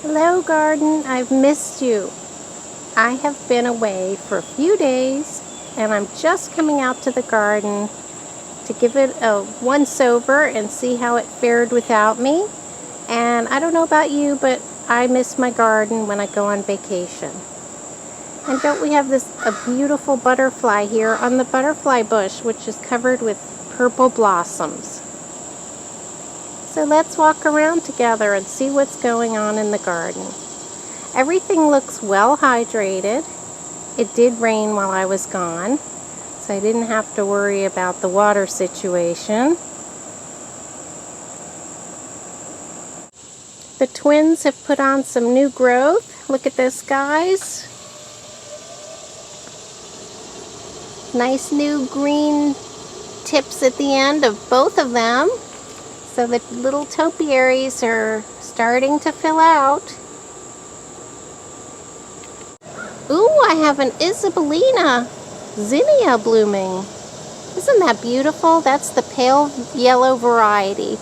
Hello garden, I've missed you. I have been away for a few days and I'm just coming out to the garden to give it a once over and see how it fared without me. And I don't know about you, but I miss my garden when I go on vacation. And don't we have a beautiful butterfly here on the butterfly bush, which is covered with purple blossoms. So let's walk around together and see what's going on in the garden. Everything looks well hydrated. It did rain while I was gone, so I didn't have to worry about the water situation. The twins have put on some new growth. Look at this, guys. Nice new green tips at the end of both of them. So the little topiaries are starting to fill out. Ooh, I have an Isabellina zinnia blooming. Isn't that beautiful? That's the pale yellow variety.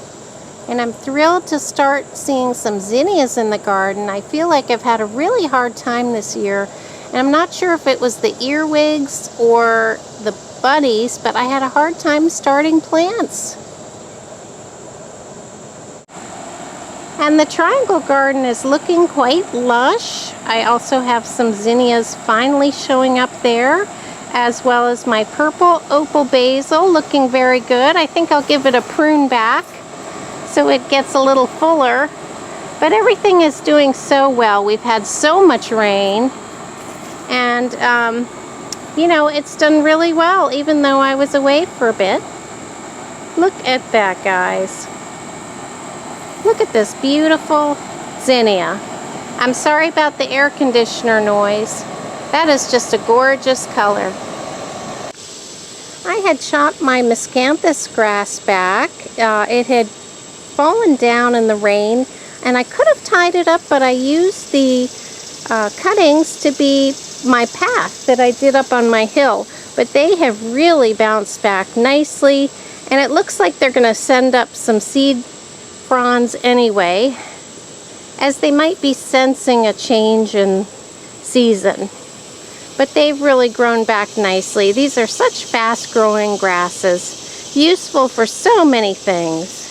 And I'm thrilled to start seeing some zinnias in the garden. I feel like I've had a really hard time this year. And I'm not sure if it was the earwigs or the bunnies, but I had a hard time starting plants. And the triangle garden is looking quite lush. I also have some zinnias finally showing up there, as well as my purple opal basil looking very good. I think I'll give it a prune back so it gets a little fuller. But everything is doing so well. We've had so much rain, and you know, it's done really well even though I was away for a bit. Look at that, guys. Look at this beautiful zinnia. I'm sorry about the air conditioner noise. That is just a gorgeous color. I had chopped my miscanthus grass back. It had fallen down in the rain, and I could have tied it up, but I used the cuttings to be my path that I did up on my hill. But they have really bounced back nicely, and it looks like they're going to send up some seed fronds anyway, as they might be sensing a change in season. But they've really grown back nicely. These are such fast-growing grasses, useful for so many things.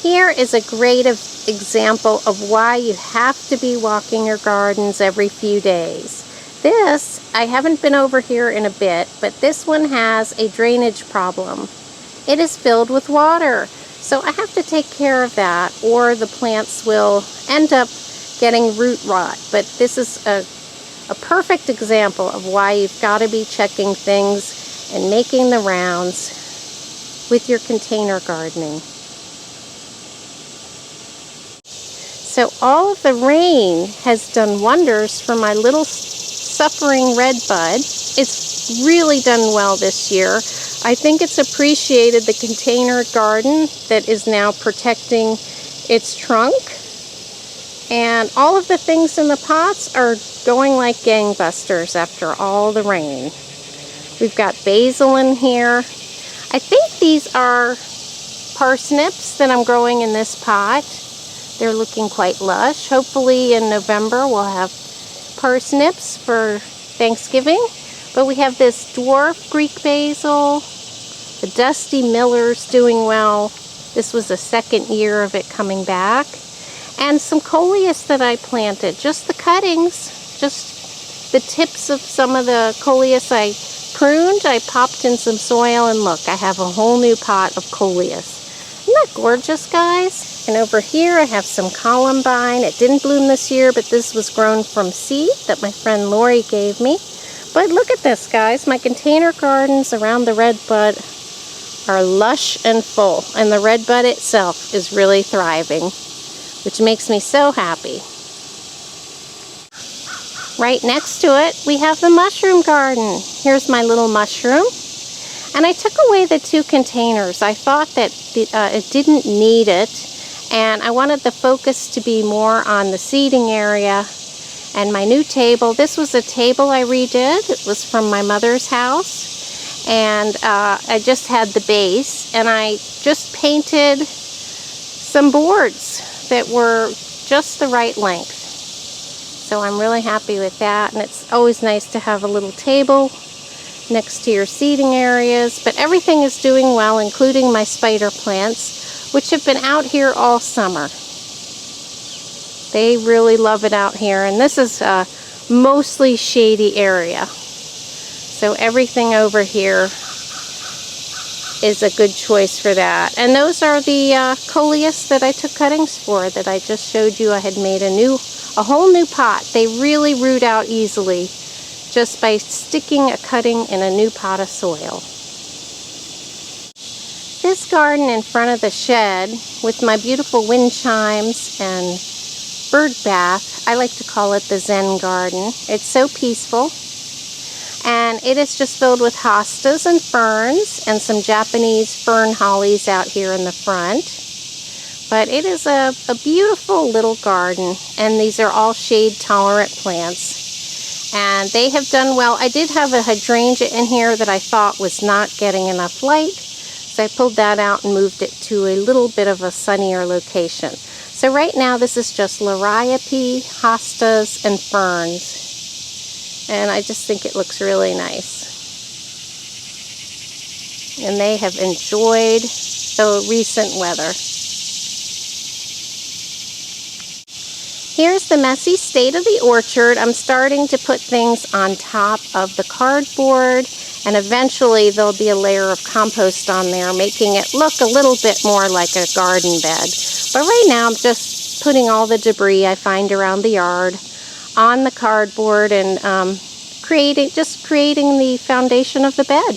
Here is a great example of why you have to be walking your gardens every few days. This, I haven't been over here in a bit, but this one has a drainage problem. It is filled with water, so I have to take care of that, or the plants will end up getting root rot. But this is a perfect example of why you've got to be checking things and making the rounds with your container gardening. So all of the rain has done wonders for my little suffering red bud. It's really done well this year. I think it's appreciated the container garden that is now protecting its trunk. And all of the things in the pots are going like gangbusters after all the rain. We've got basil in here. I think these are parsnips that I'm growing in this pot. They're looking quite lush. Hopefully in November we'll have parsnips for Thanksgiving. But we have this dwarf Greek basil. The Dusty Miller's doing well. This was the second year of it coming back. And some coleus that I planted. Just the cuttings. Just the tips of some of the coleus I pruned. I popped in some soil, and look, I have a whole new pot of coleus. Isn't that gorgeous, guys? And over here I have some columbine. It didn't bloom this year, but this was grown from seed that my friend Lori gave me. But look at this, guys. My container gardens around the red bud are lush and full, and the red bud itself is really thriving, which makes me so happy. Right next to it, we have the mushroom garden. Here's my little mushroom. And I took away the two containers. I thought that it didn't need it, and I wanted the focus to be more on the seating area. And my new table, this was a table I redid. It was from my mother's house. And I just had the base, and I just painted some boards that were just the right length. So I'm really happy with that, and it's always nice to have a little table next to your seating areas. But everything is doing well, including my spider plants, which have been out here all summer. They really love it out here, and this is a mostly shady area. So everything over here is a good choice for that. And those are the coleus that I took cuttings for, that I just showed you. I had made a whole new pot. They really root out easily just by sticking a cutting in a new pot of soil. This garden in front of the shed with my beautiful wind chimes and bird bath, I like to call it the Zen garden. It's so peaceful, and it is just filled with hostas and ferns and some Japanese fern hollies out here in the front. But it is a beautiful little garden, and these are all shade tolerant plants, and they have done well. I did have a hydrangea in here that I thought was not getting enough light, so I pulled that out and moved it to a little bit of a sunnier location. So right now this is just liriope, hostas, and ferns. And I just think it looks really nice. And they have enjoyed the recent weather. Here's the messy state of the orchard. I'm starting to put things on top of the cardboard, and eventually there'll be a layer of compost on there, making it look a little bit more like a garden bed. But right now I'm just putting all the debris I find around the yard on the cardboard and creating the foundation of the bed.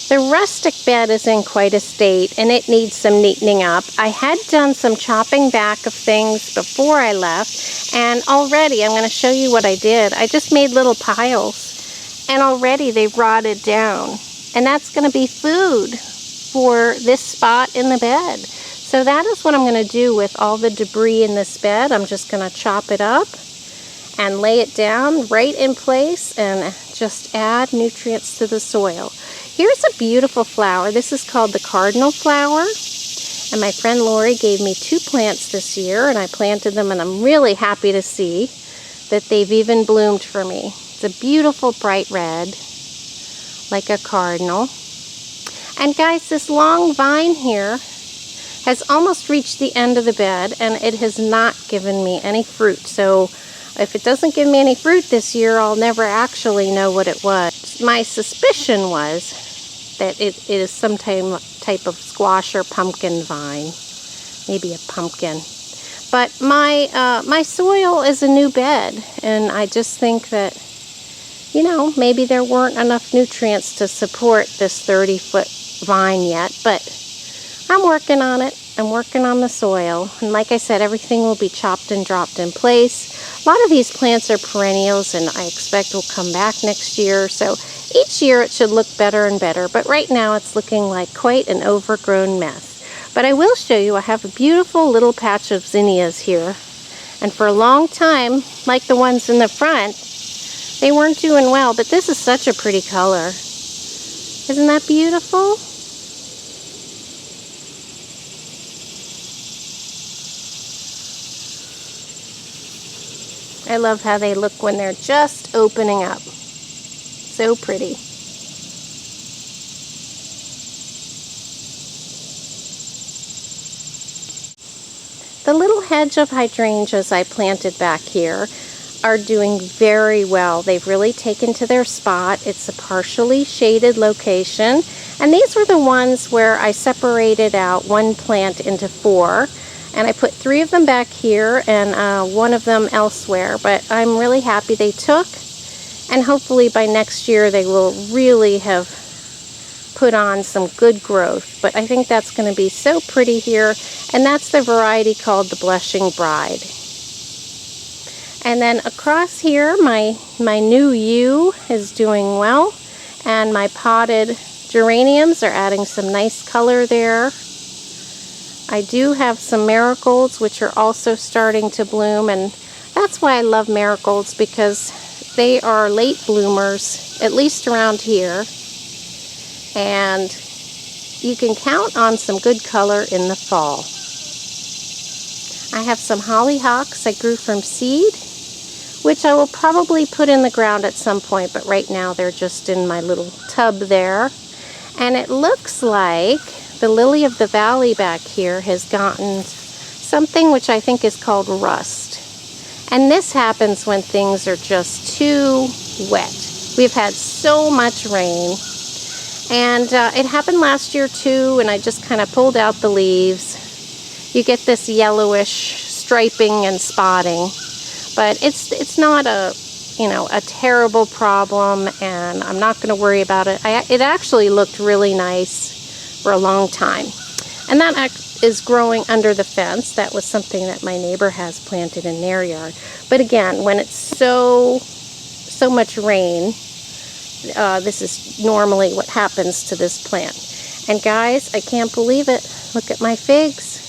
The rustic bed is in quite a state, and it needs some neatening up. I had done some chopping back of things before I left, and already I'm going to show you what I did. I just made little piles, and already they've rotted down. And that's going to be food for this spot in the bed. So that is what I'm going to do with all the debris in this bed. I'm just going to chop it up and lay it down right in place and just add nutrients to the soil. Here's a beautiful flower. This is called the cardinal flower, and my friend Lori gave me 2 plants this year, and I planted them, and I'm really happy to see that they've even bloomed for me. It's a beautiful bright red, like a cardinal. And guys, this long vine here has almost reached the end of the bed, and it has not given me any fruit. So if it doesn't give me any fruit this year, I'll never actually know what it was. My suspicion was that it is some type of squash or pumpkin vine. Maybe a pumpkin. But my soil is a new bed, and I just think that, you know, maybe there weren't enough nutrients to support this 30-foot vine yet, but I'm working on it. I'm working on the soil, and like I said, everything will be chopped and dropped in place. A lot of these plants are perennials, and I expect will come back next year, so each year it should look better and better, but right now it's looking like quite an overgrown mess. But I will show you, I have a beautiful little patch of zinnias here, and for a long time, like the ones in the front, they weren't doing well, but this is such a pretty color. Isn't that beautiful? I love how they look when they're just opening up. So pretty. The little hedge of hydrangeas I planted back here are doing very well. They've really taken to their spot. It's a partially shaded location, and these were the ones where I separated out one plant into 4. And I put 3 of them back here and 1 of them elsewhere. But I'm really happy they took. And hopefully by next year they will really have put on some good growth. But I think that's going to be so pretty here. And that's the variety called the Blushing Bride. And then across here, my new yew is doing well. And my potted geraniums are adding some nice color there. I do have some marigolds, which are also starting to bloom, and that's why I love marigolds, because they are late bloomers, at least around here, and you can count on some good color in the fall. I have some hollyhocks I grew from seed, which I will probably put in the ground at some point, but right now they're just in my little tub there. And it looks like the lily of the valley back here has gotten something which I think is called rust. And this happens when things are just too wet. We've had so much rain. And it happened last year too, and I just kind of pulled out the leaves. You get this yellowish striping and spotting. But it's not a terrible problem, and I'm not going to worry about it. It actually looked really nice for a long time. And that is growing under the fence. That was something that my neighbor has planted in their yard. But again, when it's so much rain, this is normally what happens to this plant. And guys, I can't believe it. Look at my figs.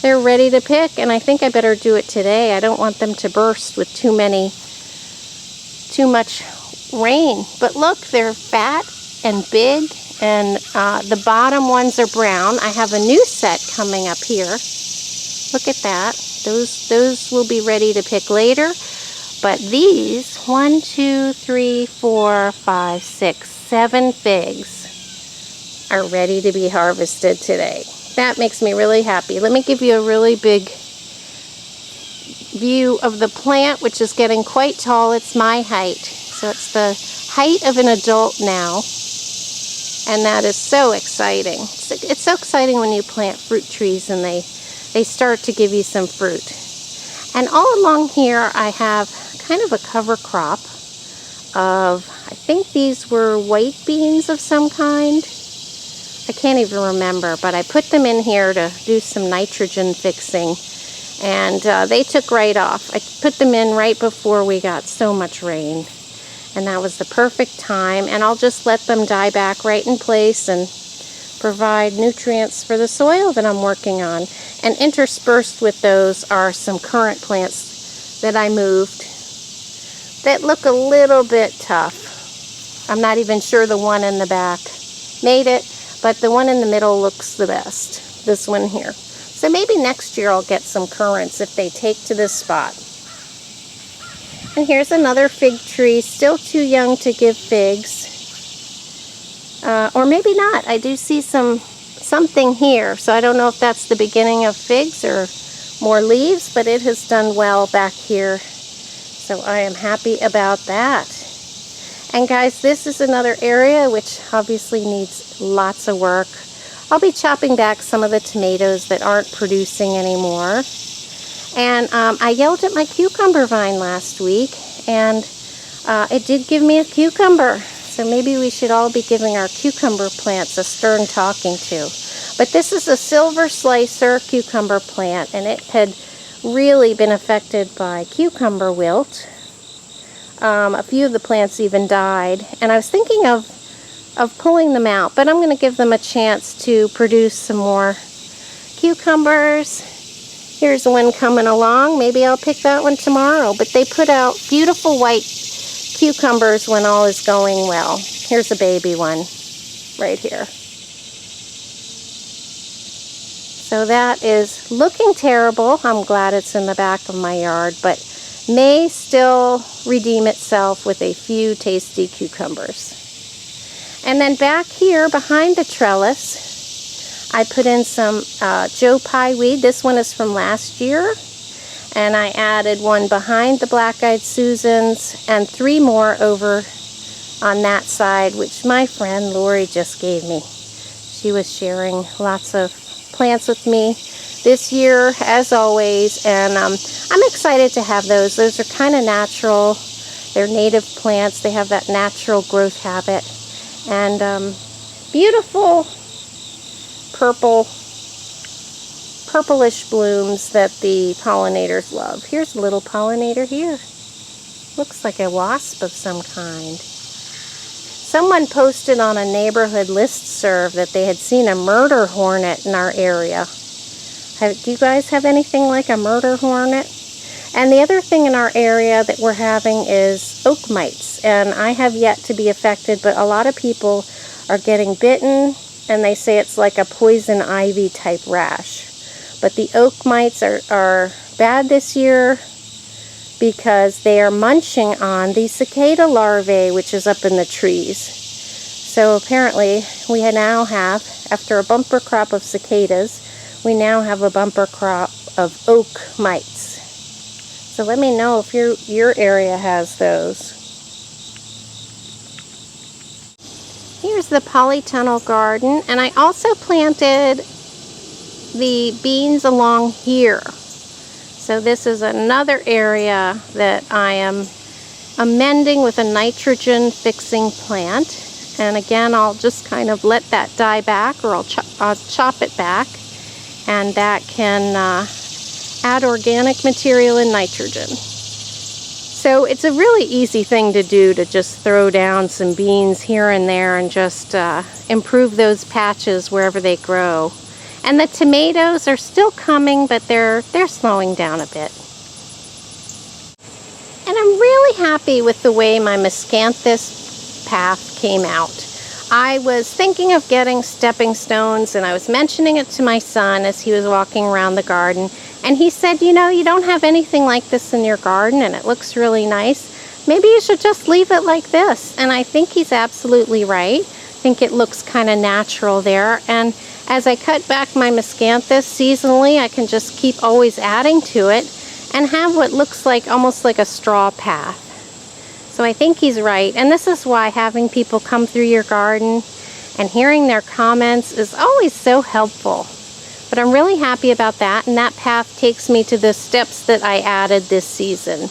They're ready to pick, and I think I better do it today. I don't want them to burst with too much rain. But look, they're fat and big, and the bottom ones are brown. I have a new set coming up here. Look at that. Those will be ready to pick later. But these, 1, 2, 3, 4, 5, 6, 7 figs are ready to be harvested today. That makes me really happy. Let me give you a really big view of the plant, which is getting quite tall. It's my height. So it's the height of an adult now. And that is so exciting. It's so exciting when you plant fruit trees and they start to give you some fruit. And all along here I have kind of a cover crop of, I think these were white beans of some kind. I can't even remember, but I put them in here to do some nitrogen fixing, and they took right off. I put them in right before we got so much rain, and that was the perfect time, and I'll just let them die back right in place and provide nutrients for the soil that I'm working on. And interspersed with those are some currant plants that I moved that look a little bit tough. I'm not even sure the one in the back made it, but the one in the middle looks the best, this one here. So maybe next year I'll get some currants if they take to this spot. And here's another fig tree, still too young to give figs. Or maybe not. I do see something here, so I don't know if that's the beginning of figs or more leaves, but it has done well back here. So I am happy about that. And guys, this is another area which obviously needs lots of work. I'll be chopping back some of the tomatoes that aren't producing anymore. And I yelled at my cucumber vine last week, and it did give me a cucumber. So maybe we should all be giving our cucumber plants a stern talking to. But this is a silver slicer cucumber plant, and it had really been affected by cucumber wilt. A few of the plants even died, and I was thinking of pulling them out, but I'm going to give them a chance to produce some more cucumbers. Here's one coming along. Maybe I'll pick that one tomorrow. But they put out beautiful white cucumbers when all is going well. Here's a baby one right here. So that is looking terrible. I'm glad it's in the back of my yard, but may still redeem itself with a few tasty cucumbers. And then back here behind the trellis, I put in some Joe Pye weed. This one is from last year. And I added one behind the black-eyed Susans and 3 more over on that side, which my friend Lori just gave me. She was sharing lots of plants with me this year, as always, and I'm excited to have those. Those are kind of natural. They're native plants. They have that natural growth habit. And beautiful purplish blooms that the pollinators love. Here's a little pollinator here. Looks like a wasp of some kind. Someone posted on a neighborhood listserv that they had seen a murder hornet in our area. Do you guys have anything like a murder hornet? And the other thing in our area that we're having is oak mites. And I have yet to be affected, but a lot of people are getting bitten and they say it's like a poison ivy type rash. But the oak mites are bad this year because they are munching on the cicada larvae, which is up in the trees. So apparently we now have, after a bumper crop of cicadas, we now have a bumper crop of oak mites. So let me know if your area has those. Here's the polytunnel garden, and I also planted the beans along here. So this is another area that I am amending with a nitrogen fixing plant. And again, I'll just kind of let that die back, or I'll chop it back, and that can add organic material and nitrogen. So it's a really easy thing to do, to just throw down some beans here and there and just improve those patches wherever they grow. And the tomatoes are still coming, but they're slowing down a bit. And I'm really happy with the way my miscanthus path came out. I was thinking of getting stepping stones, and I was mentioning it to my son as he was walking around the garden, and he said, you know, you don't have anything like this in your garden and it looks really nice. Maybe you should just leave it like this. And I think he's absolutely right. I think it looks kind of natural there, and as I cut back my miscanthus seasonally, I can just keep always adding to it and have what looks like almost like a straw path. So I think he's right, and this is why having people come through your garden and hearing their comments is always so helpful. But I'm really happy about that, and that path takes me to the steps that I added this season.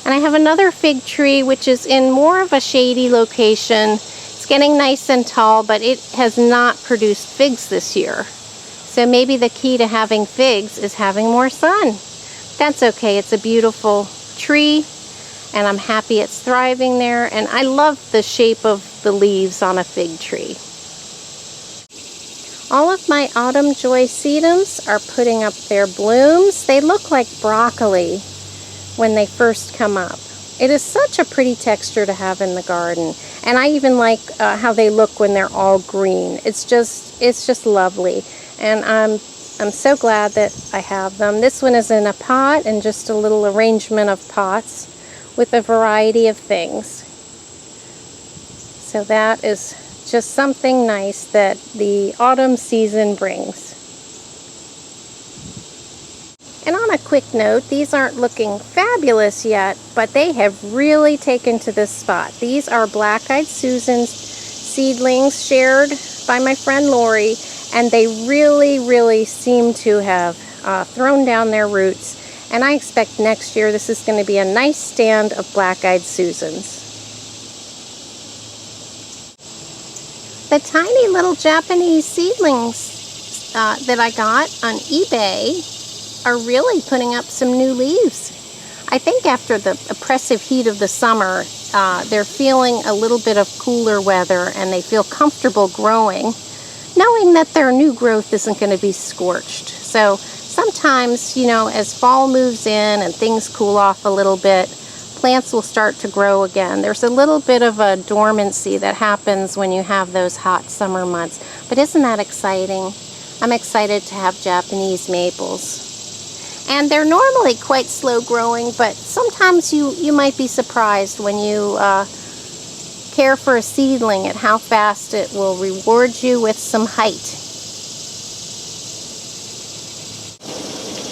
And I have another fig tree which is in more of a shady location. It's getting nice and tall, but it has not produced figs this year. So maybe the key to having figs is having more sun. That's okay, it's a beautiful tree, and I'm happy it's thriving there, and I love the shape of the leaves on a fig tree. All of my autumn joy sedums are putting up their blooms. They look like broccoli when they first come up. It is such a pretty texture to have in the garden, and I even like how they look when they're all green. It's just lovely, and I'm so glad that I have them. This one is in a pot, and just a little arrangement of pots with a variety of things. So that is just something nice that the autumn season brings. And on a quick note, these aren't looking fabulous yet, but they have really taken to this spot. These are Black-Eyed Susan's seedlings shared by my friend Lori, and they really seem to have thrown down their roots. And I expect next year this is going to be a nice stand of Black-Eyed Susans. The tiny little Japanese seedlings that I got on eBay are really putting up some new leaves. I think after the oppressive heat of the summer, they're feeling a little bit of cooler weather, and they feel comfortable growing, knowing that their new growth isn't going to be scorched. So sometimes, you know, as fall moves in and things cool off a little bit, plants will start to grow again. There's a little bit of a dormancy that happens when you have those hot summer months. But isn't that exciting? I'm excited to have Japanese maples. And they're normally quite slow growing, but sometimes you might be surprised when you care for a seedling at how fast it will reward you with some height.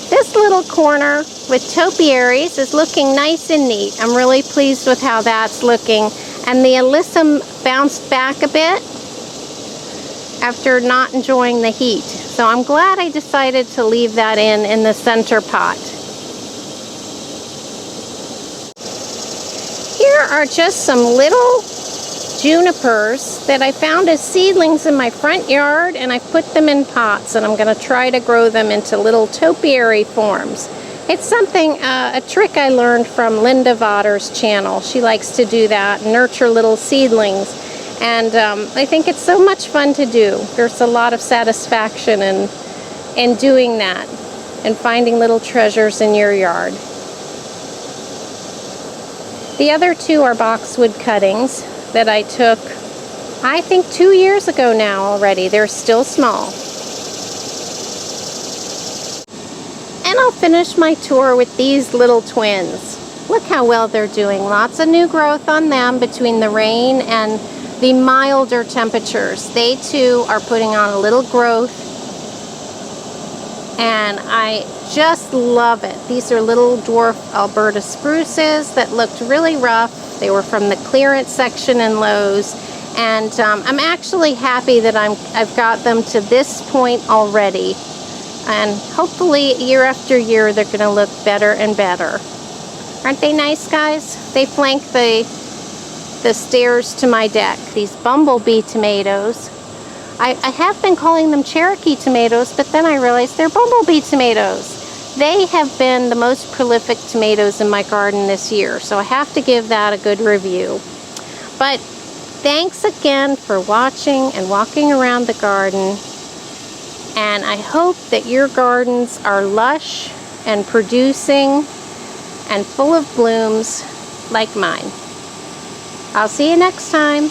This little corner with topiaries is looking nice and neat. I'm really pleased with how that's looking. And the alyssum bounced back a bit after not enjoying the heat. So I'm glad I decided to leave that in the center pot. Here are just some little junipers that I found as seedlings in my front yard, and I put them in pots, and I'm going to try to grow them into little topiary forms. It's something, a trick I learned from Linda Vodder's channel. She likes to do that, nurture little seedlings, and I think it's so much fun to do. There's a lot of satisfaction in doing that and finding little treasures in your yard. The other two are boxwood cuttings that I took I think 2 years ago now already. They're still small. And I'll finish my tour with these little twins. Look how well they're doing. Lots of new growth on them between the rain and the milder temperatures. They too are putting on a little growth, and I just love it. These are little dwarf Alberta spruces that looked really rough. They were from the clearance section in Lowe's, and I'm actually happy that I've got them to this point already, and hopefully year after year they're going to look better and better. Aren't they nice, guys? They flank the stairs to my deck. These bumblebee tomatoes. I have been calling them Cherokee tomatoes, but then I realized they're bumblebee tomatoes. They have been the most prolific tomatoes in my garden this year, so I have to give that a good review. But thanks again for watching and walking around the garden, and I hope that your gardens are lush and producing and full of blooms like mine. I'll see you next time.